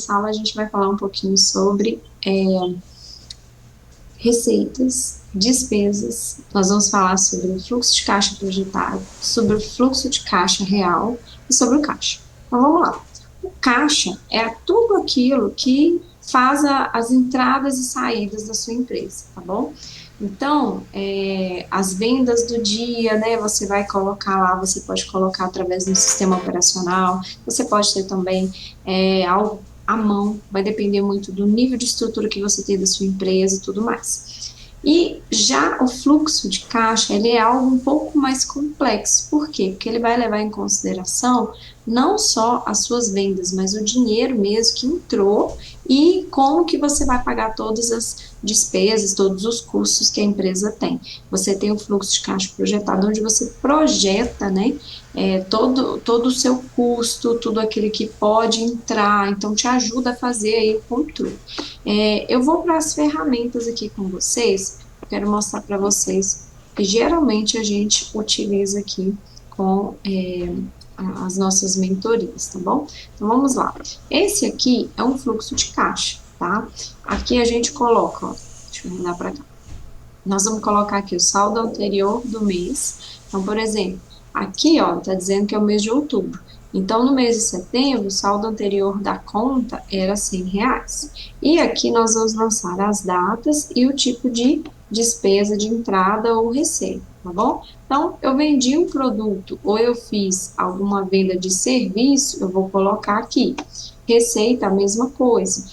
nessa aula a gente vai falar um pouquinho sobre receitas, despesas, nós vamos falar sobre o fluxo de caixa projetado, sobre o fluxo de caixa real e sobre o caixa. Então vamos lá. O caixa é tudo aquilo que faz as entradas e saídas da sua empresa, tá bom? Então, as vendas do dia, né? Você vai colocar lá, você pode colocar através do sistema operacional, você pode ter também algo à mão, vai depender muito do nível de estrutura que você tem da sua empresa e tudo mais. E já o fluxo de caixa, ele é algo um pouco mais complexo. Por quê? Porque ele vai levar em consideração não só as suas vendas, mas o dinheiro mesmo que entrou e como que você vai pagar todas as despesas, todos os custos que a empresa tem. Você tem o fluxo de caixa projetado, onde você projeta, né, todo o seu custo, tudo aquilo que pode entrar, então te ajuda a fazer aí o controle. Eu vou para as ferramentas aqui com vocês, eu quero mostrar para vocês que geralmente a gente utiliza aqui com as nossas mentorias, tá bom? Então vamos lá. Esse aqui é um fluxo de caixa, tá? Aqui a gente coloca, ó, deixa eu mudar para cá. Nós vamos colocar aqui o saldo anterior do mês. Então, por exemplo, aqui, ó, tá dizendo que é o mês de outubro. Então, no mês de setembro, o saldo anterior da conta era R$ 100. E aqui nós vamos lançar as datas e o tipo de despesa de entrada ou receita, tá bom? Então, eu vendi um produto ou eu fiz alguma venda de serviço, eu vou colocar aqui. Receita, a mesma coisa.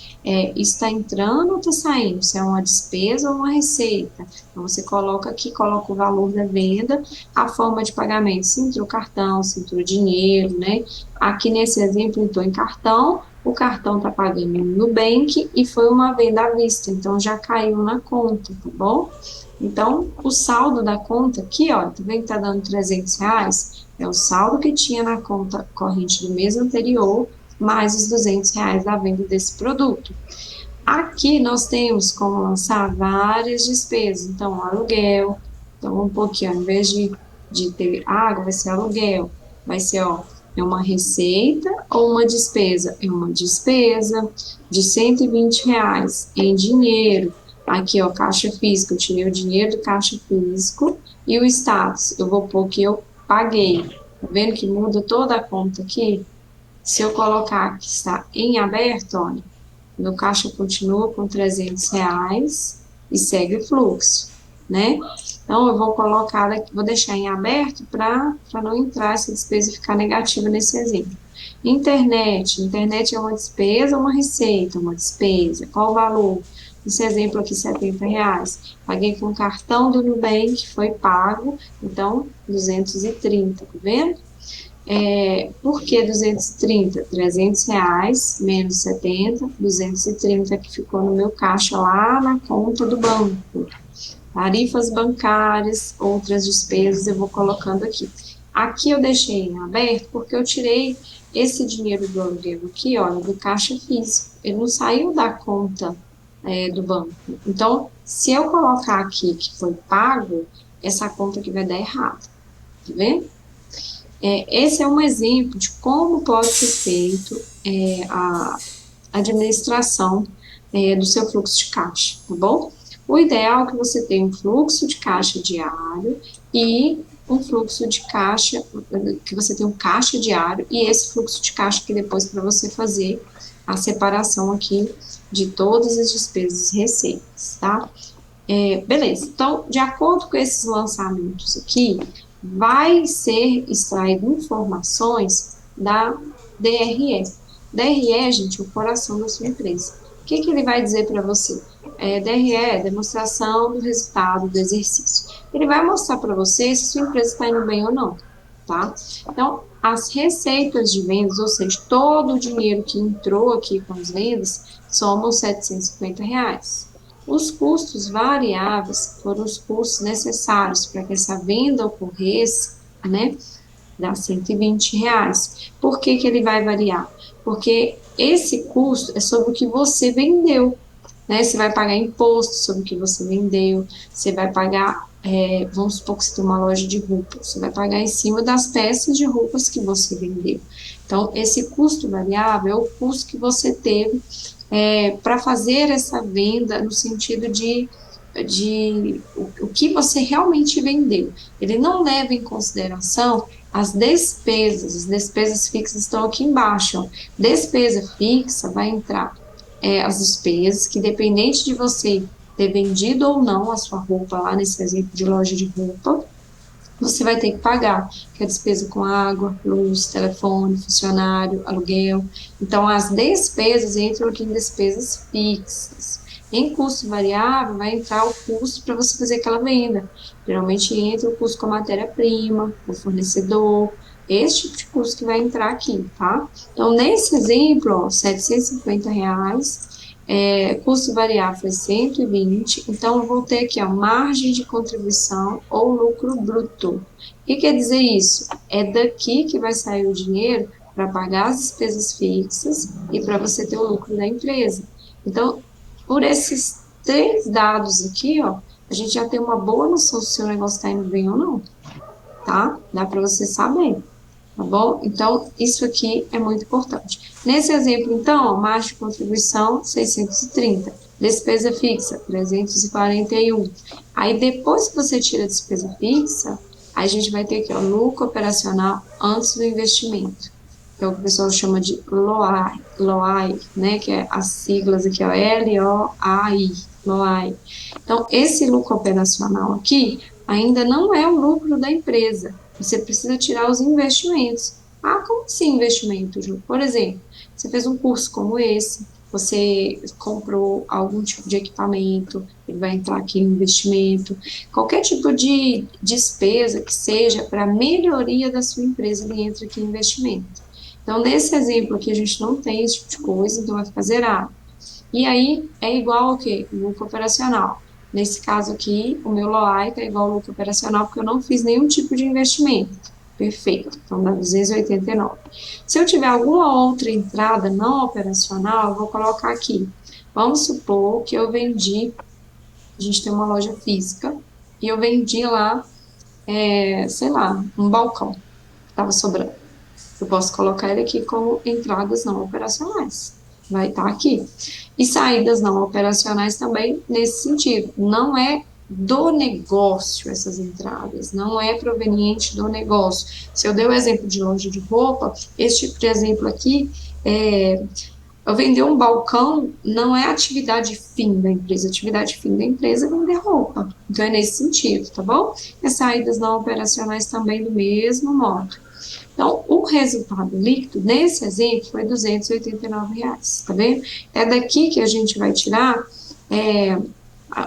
Está entrando ou está saindo? Se é uma despesa ou uma receita? Então, você coloca aqui, coloca o valor da venda, a forma de pagamento, se entrou cartão, se entrou dinheiro, né? Aqui nesse exemplo, entrou em cartão, o cartão está pagando no Nubank e foi uma venda à vista, então já caiu na conta, tá bom? Então, o saldo da conta aqui, ó, tá vendo que tá dando R$ 300? É o saldo que tinha na conta corrente do mês anterior, mais os R$ 200 da venda desse produto. Aqui nós temos como lançar várias despesas, então aluguel, então um pouquinho, ao invés de ter água, vai ser aluguel, vai ser, ó, é uma receita ou uma despesa? É uma despesa de R$ 120 em dinheiro. Aqui, ó, caixa física, eu tirei o dinheiro do caixa físico e o status, eu vou pôr que eu paguei. Tá vendo que muda toda a conta aqui? Se eu colocar que está em aberto, olha, meu caixa continua com R$ 300 e segue o fluxo, né? Então, eu vou colocar aqui, vou deixar em aberto para não entrar essa despesa e ficar negativa nesse exemplo. Internet é uma despesa ou uma receita? Uma despesa. Qual o valor? Esse exemplo aqui, R$ 70. Paguei com o cartão do Nubank, foi pago, então, 230, tá vendo? Por que 230? R$ 300 menos 70, 230 que ficou no meu caixa lá na conta do banco. Tarifas bancárias, outras despesas, eu vou colocando aqui. Aqui eu deixei em aberto porque eu tirei esse dinheiro do aluguel aqui, olha, do caixa físico. Ele não saiu da conta do banco. Então, se eu colocar aqui que foi pago, essa conta aqui vai dar errado. Tá vendo? Esse é um exemplo de como pode ser feito a administração do seu fluxo de caixa, tá bom? O ideal é que você tenha um fluxo de caixa diário e um fluxo de caixa, que você tenha um caixa diário e esse fluxo de caixa que depois para você fazer a separação aqui de todas as despesas e receitas, tá? Beleza, então, de acordo com esses lançamentos aqui, vai ser extraído informações da DRE. DRE, gente, é o coração da sua empresa. O que ele vai dizer para você? DRE é demonstração do resultado do exercício. Ele vai mostrar para você se sua empresa está indo bem ou não, tá? Então, as receitas de vendas, ou seja, todo o dinheiro que entrou aqui com as vendas, somam R$ 750. Os custos variáveis foram os custos necessários para que essa venda ocorresse, né? Dá R$ 120. Por que ele vai variar? Porque esse custo é sobre o que você vendeu, né? Você vai pagar imposto sobre o que você vendeu, você vai pagar Vamos supor que você tem uma loja de roupas, você vai pagar em cima das peças de roupas que você vendeu. Então, esse custo variável é o custo que você teve para fazer essa venda no sentido de o que você realmente vendeu. Ele não leva em consideração as despesas fixas estão aqui embaixo. Ó. Despesa fixa vai entrar as despesas que, dependente de você ter vendido ou não a sua roupa lá nesse exemplo de loja de roupa, você vai ter que pagar, que é despesa com água, luz, telefone, funcionário, aluguel. Então, as despesas entram aqui em despesas fixas. Em custo variável, vai entrar o custo para você fazer aquela venda. Geralmente entra o custo com a matéria-prima, o fornecedor, esse tipo de custo que vai entrar aqui, tá? Então, nesse exemplo, ó, R$ 750, custo variável foi 120, então eu vou ter aqui a margem de contribuição ou lucro bruto. O que quer dizer isso? É daqui que vai sair o dinheiro para pagar as despesas fixas e para você ter o lucro da empresa. Então, por esses três dados aqui, ó, a gente já tem uma boa noção se o seu negócio está indo bem ou não, tá? Dá para você saber, tá bom? Então, isso aqui é muito importante. Nesse exemplo, então, ó, margem de contribuição 630, despesa fixa 341. Aí, depois que você tira a despesa fixa, a gente vai ter aqui, ó, lucro operacional antes do investimento, que é o que o pessoal chama de LOAI, né, que é as siglas aqui, ó, LOAI, LOAI. Então, esse lucro operacional aqui ainda não é o lucro da empresa. Você precisa tirar os investimentos. Ah, como assim investimento, Ju? Por exemplo, você fez um curso como esse, você comprou algum tipo de equipamento, ele vai entrar aqui no investimento. Qualquer tipo de despesa que seja para melhoria da sua empresa, ele entra aqui em investimento. Então, nesse exemplo aqui, a gente não tem esse tipo de coisa, então vai ficar zerado. E aí, é igual ao quê? Lucro operacional. Nesse caso aqui, o meu LOAI é igual ao lucro operacional, porque eu não fiz nenhum tipo de investimento. Perfeito. Então, dá 289. Se eu tiver alguma outra entrada não operacional, eu vou colocar aqui. Vamos supor que eu vendi, a gente tem uma loja física, e eu vendi lá, sei lá, um balcão que estava sobrando. Eu posso colocar ele aqui como entradas não operacionais. Vai estar aqui. E saídas não operacionais também nesse sentido. Não é do negócio essas entradas, não é proveniente do negócio. Se eu dei o exemplo de loja de roupa, esse tipo de exemplo aqui, eu vender um balcão não é atividade fim da empresa, a atividade fim da empresa é vender roupa. Então é nesse sentido, tá bom? E as saídas não operacionais também do mesmo modo. Então, o resultado líquido, nesse exemplo, foi R$ 289, tá vendo? É daqui que a gente vai tirar é,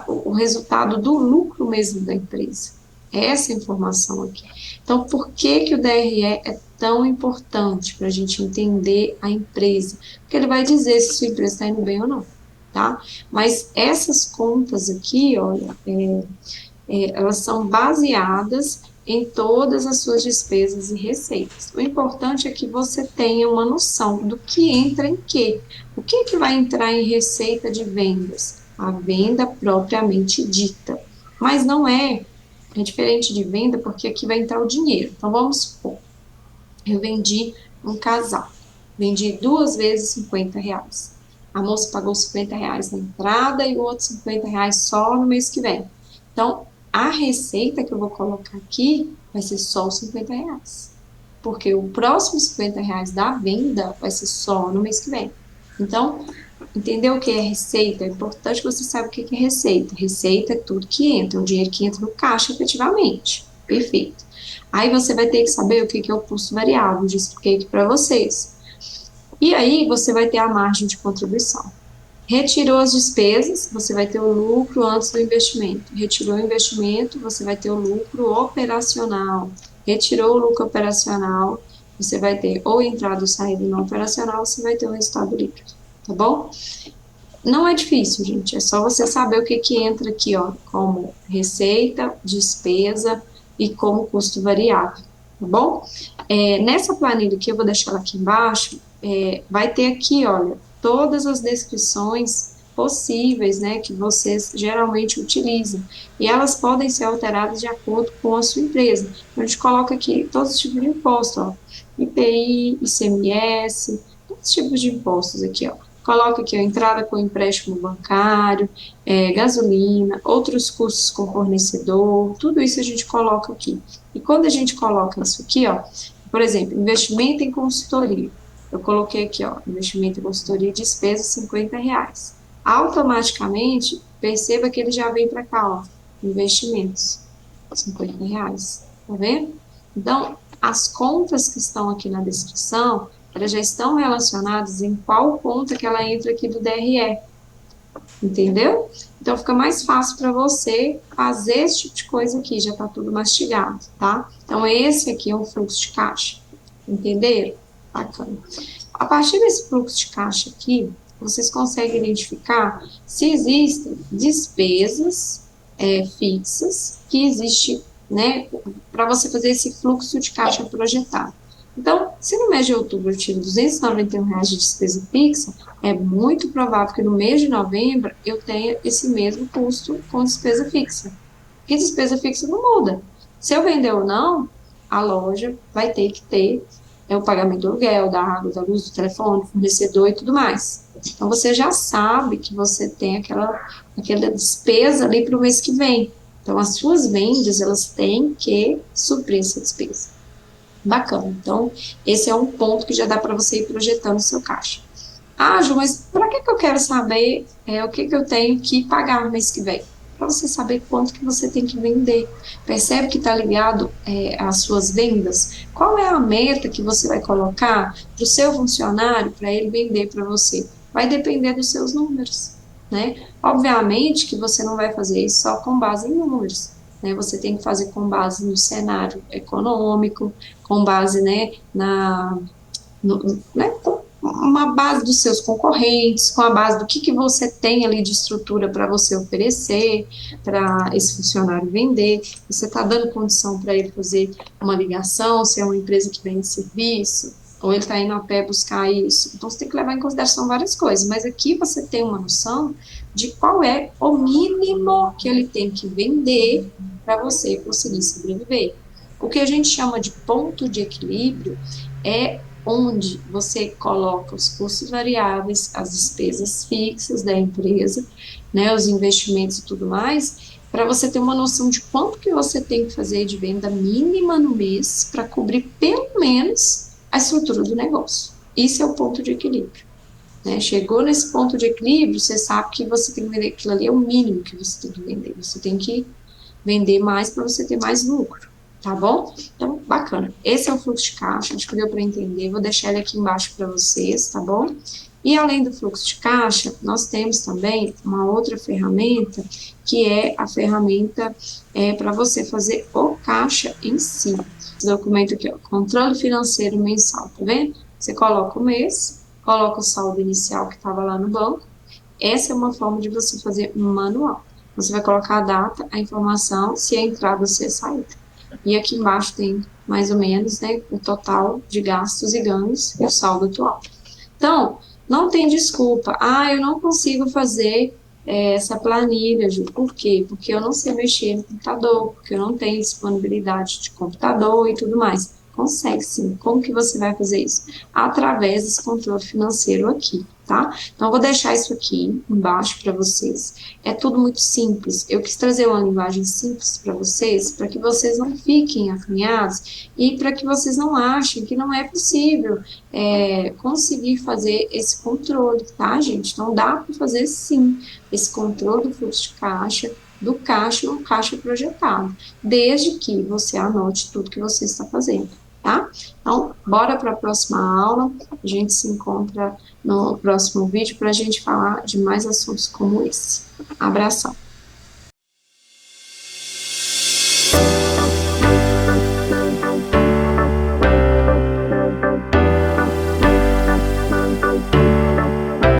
o resultado do lucro mesmo da empresa. É essa informação aqui. Então, por que que o DRE é tão importante para a gente entender a empresa? Porque ele vai dizer se sua empresa está indo bem ou não, tá? Mas essas contas aqui, olha, elas são baseadas em todas as suas despesas e receitas. O importante é que você tenha uma noção do que entra em quê. O que que vai entrar em receita de vendas? A venda propriamente dita. Mas não é diferente de venda porque aqui vai entrar o dinheiro. Então vamos supor, eu vendi um casaco, vendi duas vezes R$ 50. A moça pagou R$ 50 na entrada e o outro R$ 50 só no mês que vem. Então, a receita que eu vou colocar aqui vai ser só os R$ 50. Porque o próximo R$ 50 da venda vai ser só no mês que vem. Então, entendeu o que é receita? É importante que você saiba o que é receita. Receita é tudo que entra, o dinheiro que entra no caixa efetivamente. Perfeito. Aí você vai ter que saber o que é o custo variável, já expliquei aqui para vocês. E aí você vai ter a margem de contribuição. Retirou as despesas, você vai ter o lucro antes do investimento. Retirou o investimento, você vai ter o lucro operacional. Retirou o lucro operacional, você vai ter ou entrada ou saída não operacional, você vai ter o resultado líquido, tá bom? Não é difícil, gente, é só você saber o que que entra aqui, ó, como receita, despesa e como custo variável, tá bom? Nessa planilha aqui, eu vou deixar ela aqui embaixo, vai ter aqui, olha, todas as descrições possíveis, né, que vocês geralmente utilizam. E elas podem ser alteradas de acordo com a sua empresa. Então, a gente coloca aqui todos os tipos de impostos, ó. IPI, ICMS, todos os tipos de impostos aqui, ó. Coloca aqui a entrada com empréstimo bancário, gasolina, outros custos com fornecedor, tudo isso a gente coloca aqui. E quando a gente coloca isso aqui, ó, por exemplo, investimento em consultoria. Eu coloquei aqui, ó, investimento em consultoria e despesa R$ 50. Automaticamente, perceba que ele já vem para cá, ó, investimentos, R$ 50, tá vendo? Então, as contas que estão aqui na descrição, elas já estão relacionadas em qual conta que ela entra aqui do DRE, entendeu? Então, fica mais fácil para você fazer esse tipo de coisa aqui, já está tudo mastigado, tá? Então, esse aqui é um fluxo de caixa, entenderam? Bacana. A partir desse fluxo de caixa aqui, vocês conseguem identificar se existem despesas fixas que existe, né, para você fazer esse fluxo de caixa projetado. Então, se no mês de outubro eu tiro R$ 291 de despesa fixa, é muito provável que no mês de novembro eu tenha esse mesmo custo com despesa fixa. Porque despesa fixa não muda. Se eu vender ou não, a loja vai ter que ter o pagamento do aluguel, da água, da luz, do telefone, fornecedor e tudo mais. Então, você já sabe que você tem aquela despesa ali para o mês que vem. Então, as suas vendas, elas têm que suprir essa despesa. Bacana. Então, esse é um ponto que já dá para você ir projetando o seu caixa. Ah, Ju, mas para que eu quero saber o que eu tenho que pagar no mês que vem? Para você saber quanto que você tem que vender. Percebe que está ligado às suas vendas? Qual é a meta que você vai colocar para o seu funcionário para ele vender para você? Vai depender dos seus números, né? Obviamente que você não vai fazer isso só com base em números, né? Você tem que fazer com base no cenário econômico, com base, né, né, uma base dos seus concorrentes, com a base do que você tem ali de estrutura para você oferecer, para esse funcionário vender, você está dando condição para ele fazer uma ligação, se é uma empresa que vende serviço, ou ele está indo a pé buscar isso. Então, você tem que levar em consideração várias coisas, mas aqui você tem uma noção de qual é o mínimo que ele tem que vender para você conseguir sobreviver. O que a gente chama de ponto de equilíbrio é onde você coloca os custos variáveis, as despesas fixas da empresa, né, os investimentos e tudo mais, para você ter uma noção de quanto que você tem que fazer de venda mínima no mês para cobrir pelo menos a estrutura do negócio. Isso é o ponto de equilíbrio. Né? Chegou nesse ponto de equilíbrio, você sabe que você tem que vender, aquilo ali é o mínimo que você tem que vender. Você tem que vender mais para você ter mais lucro, tá bom? Então, bacana. Esse é o fluxo de caixa, acho que deu para entender. Vou deixar ele aqui embaixo para vocês, tá bom? E além do fluxo de caixa, nós temos também uma outra ferramenta, que é a ferramenta para você fazer o caixa em si. Esse documento aqui, ó, controle financeiro mensal, tá vendo? Você coloca o mês, coloca o saldo inicial que estava lá no banco. Essa é uma forma de você fazer um manual. Você vai colocar a data, a informação, se é entrada ou se é saída. E aqui embaixo tem mais ou menos, né, o total de gastos e ganhos e o saldo atual. Então, não tem desculpa. Ah, eu não consigo fazer essa planilha, Ju. Por quê? Porque eu não sei mexer no computador, porque eu não tenho disponibilidade de computador e tudo mais. Consegue sim. Como que você vai fazer isso? Através desse controle financeiro aqui, tá? Então, eu vou deixar isso aqui embaixo para vocês. É tudo muito simples. Eu quis trazer uma linguagem simples para vocês, para que vocês não fiquem acanhados e para que vocês não achem que não é possível conseguir fazer esse controle, tá, gente? Então, dá para fazer sim esse controle do fluxo de caixa, do caixa no caixa projetado, desde que você anote tudo que você está fazendo, tá? Então, bora para a próxima aula, a gente se encontra no próximo vídeo para a gente falar de mais assuntos como esse. Abração!